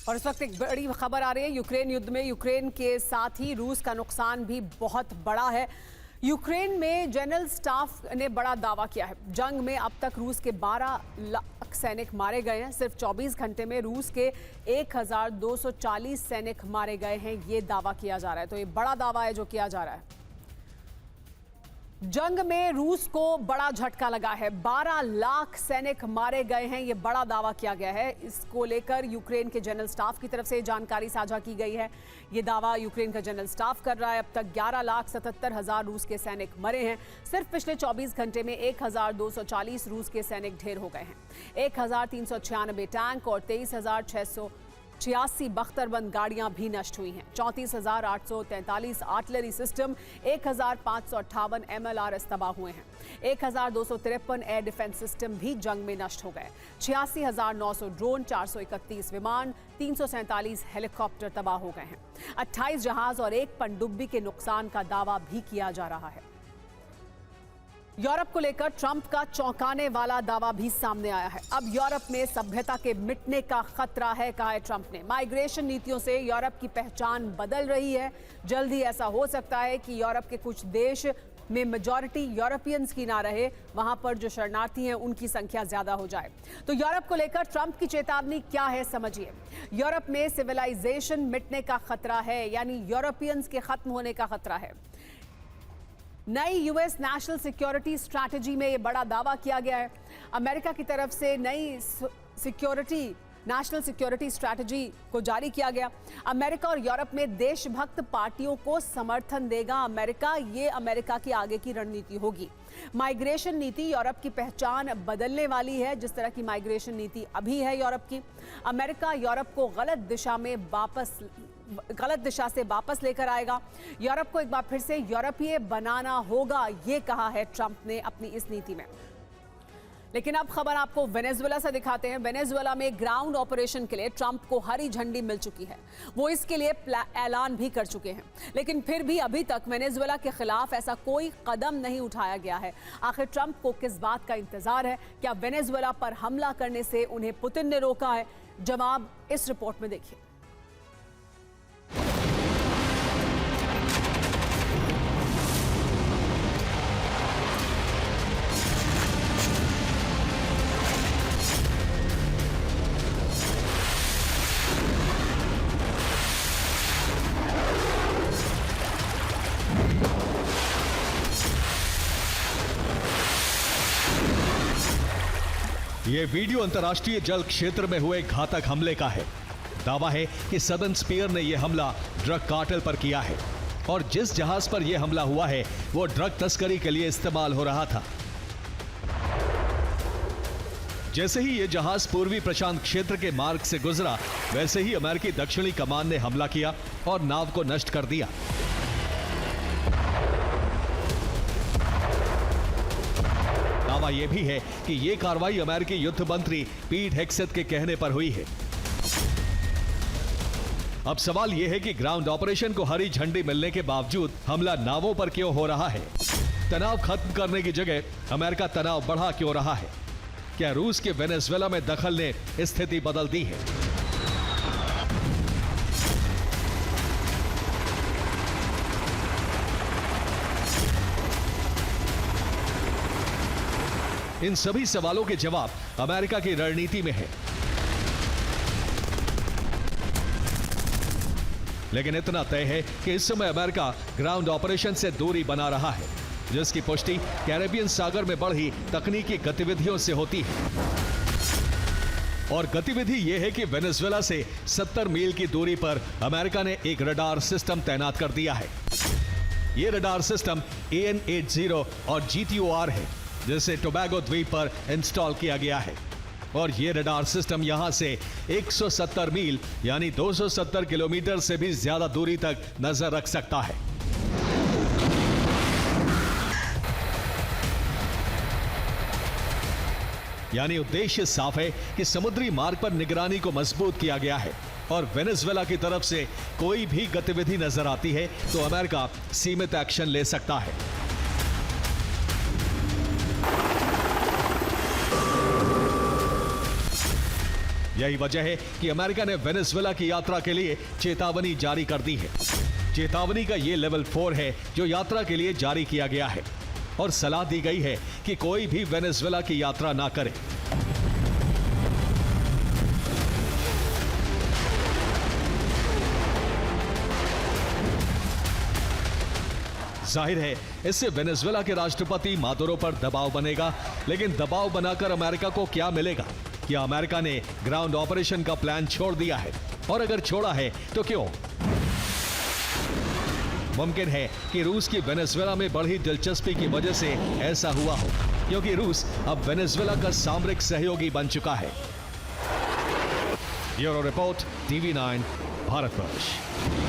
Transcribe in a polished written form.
और इस वक्त एक बड़ी खबर आ रही है यूक्रेन युद्ध में। यूक्रेन के साथ ही रूस का नुकसान भी बहुत बड़ा है। यूक्रेन में जनरल स्टाफ ने बड़ा दावा किया है। जंग में अब तक रूस के 12 लाख सैनिक मारे गए हैं। सिर्फ 24 घंटे में रूस के 1240 सैनिक मारे गए हैं, ये दावा किया जा रहा है। तो ये बड़ा दावा है जो किया जा रहा है। जंग में रूस को बड़ा झटका लगा है। 12 लाख सैनिक मारे गए हैं, ये बड़ा दावा किया गया है। इसको लेकर यूक्रेन के जनरल स्टाफ की तरफ से जानकारी साझा की गई है। ये दावा यूक्रेन का जनरल स्टाफ कर रहा है। अब तक 11,77,000 रूस के सैनिक मरे हैं। सिर्फ पिछले 24 घंटे में 1240 रूस के सैनिक ढेर हो गए हैं। 1396 टैंक और 23,686 बख्तरबंद गाड़ियां भी नष्ट हुई हैं। 34,843 आर्टिलरी सिस्टम, 1,558 MLRS तबाह हुए हैं। 1,253 एयर डिफेंस सिस्टम भी जंग में नष्ट हो गए। 86,900 ड्रोन, 431 विमान, 347 हेलीकॉप्टर तबाह हो गए हैं। 28 जहाज और 1 पनडुब्बी के नुकसान का दावा भी किया जा रहा है। यूरोप को लेकर ट्रंप का चौंकाने वाला दावा भी सामने आया है। अब यूरोप में सभ्यता के मिटने का खतरा है, कहा है ट्रंप ने। माइग्रेशन नीतियों से यूरोप की पहचान बदल रही है। जल्द ही ऐसा हो सकता है कि यूरोप के कुछ देश में मेजॉरिटी यूरोपियंस की ना रहे, वहां पर जो शरणार्थी हैं उनकी संख्या ज्यादा हो जाए। तो यूरोप को लेकर ट्रंप की चेतावनी क्या है, समझिए। यूरोप में सिविलाइजेशन मिटने का खतरा है, यानी यूरोपियंस के खत्म होने का खतरा है। नई यूएस नेशनल सिक्योरिटी स्ट्रैटेजी में यह बड़ा दावा किया गया है। अमेरिका की तरफ से नई नेशनल सिक्योरिटी स्ट्रैटेजी को जारी किया गया। अमेरिका और यूरोप में देशभक्त पार्टियों को समर्थन देगा अमेरिका, ये अमेरिका की आगे की रणनीति होगी। माइग्रेशन नीति यूरोप की पहचान बदलने वाली है। जिस तरह की माइग्रेशन नीति अभी है यूरोप की, अमेरिका यूरोप को गलत दिशा से वापस लेकर आएगा। यूरोप को एक बार फिर से यूरोपीय बनाना होगा, ये कहा है ट्रंप ने अपनी इस नीति में। लेकिन अब खबर आपको वेनेजुएला से दिखाते हैं। वेनेजुएला में ग्राउंड ऑपरेशन के लिए ट्रंप को हरी झंडी मिल चुकी है। वो इसके लिए ऐलान भी कर चुके हैं, लेकिन फिर भी अभी तक वेनेजुएला के खिलाफ ऐसा कोई कदम नहीं उठाया गया है। आखिर ट्रंप को किस बात का इंतजार है? क्या वेनेजुएला पर हमला करने से उन्हें पुतिन ने रोका है? जवाब इस रिपोर्ट में देखिए। ये वीडियो अंतर्राष्ट्रीय जल क्षेत्र में हुए घातक हमले का है। दावा है कि सदर्न स्पीयर ने यह हमला ड्रग कार्टेल पर किया है और जिस जहाज पर यह हमला हुआ है वो ड्रग तस्करी के लिए इस्तेमाल हो रहा था। जैसे ही यह जहाज पूर्वी प्रशांत क्षेत्र के मार्ग से गुजरा, वैसे ही अमेरिकी दक्षिणी कमान ने हमला किया और नाव को नष्ट कर दिया। दावा यह भी है कि यह कार्रवाई अमेरिकी युद्ध मंत्री पीट हेग्सेथ के कहने पर हुई है। अब सवाल यह है कि ग्राउंड ऑपरेशन को हरी झंडी मिलने के बावजूद हमला नावों पर क्यों हो रहा है? तनाव खत्म करने की जगह अमेरिका तनाव बढ़ा क्यों रहा है? क्या रूस के वेनेजुएला में दखल ने स्थिति बदल दी है? इन सभी सवालों के जवाब अमेरिका की रणनीति में है। लेकिन इतना तय है कि इस समय अमेरिका ग्राउंड ऑपरेशन से दूरी बना रहा है, जिसकी पुष्टि कैरेबियन सागर में बढ़ी तकनीकी गतिविधियों से होती है। और गतिविधि यह है कि वेनेजुएला से 70 मील की दूरी पर अमेरिका ने एक रडार सिस्टम तैनात कर दिया है। यह रडार सिस्टम AN-80 और GTOR है, जिसे टोबैगो द्वीप पर इंस्टॉल किया गया है। और यह रडार सिस्टम यहां से 170 मील यानी 270 किलोमीटर से भी ज्यादा दूरी तक नजर रख सकता है। यानी उद्देश्य साफ है कि समुद्री मार्ग पर निगरानी को मजबूत किया गया है और वेनेजुएला की तरफ से कोई भी गतिविधि नजर आती है तो अमेरिका सीमित एक्शन ले सकता है। यही वजह है कि अमेरिका ने वेनेजुएला की यात्रा के लिए चेतावनी जारी कर दी है। चेतावनी का ये लेवल 4 है जो यात्रा के लिए जारी किया गया है और सलाह दी गई है कि कोई भी वेनेजुएला की यात्रा ना करे। जाहिर है इससे वेनेजुएला के राष्ट्रपति मादुरो पर दबाव बनेगा, लेकिन दबाव बनाकर अमेरिका को क्या मिलेगा? क्या अमेरिका ने ग्राउंड ऑपरेशन का प्लान छोड़ दिया है? और अगर छोड़ा है तो क्यों? मुमकिन है कि रूस की वेनेजुएला में बढ़ी दिलचस्पी की वजह से ऐसा हुआ हो, क्योंकि रूस अब वेनेजुएला का सामरिक सहयोगी बन चुका है। Bureau report, TV9, Bharatvarsh.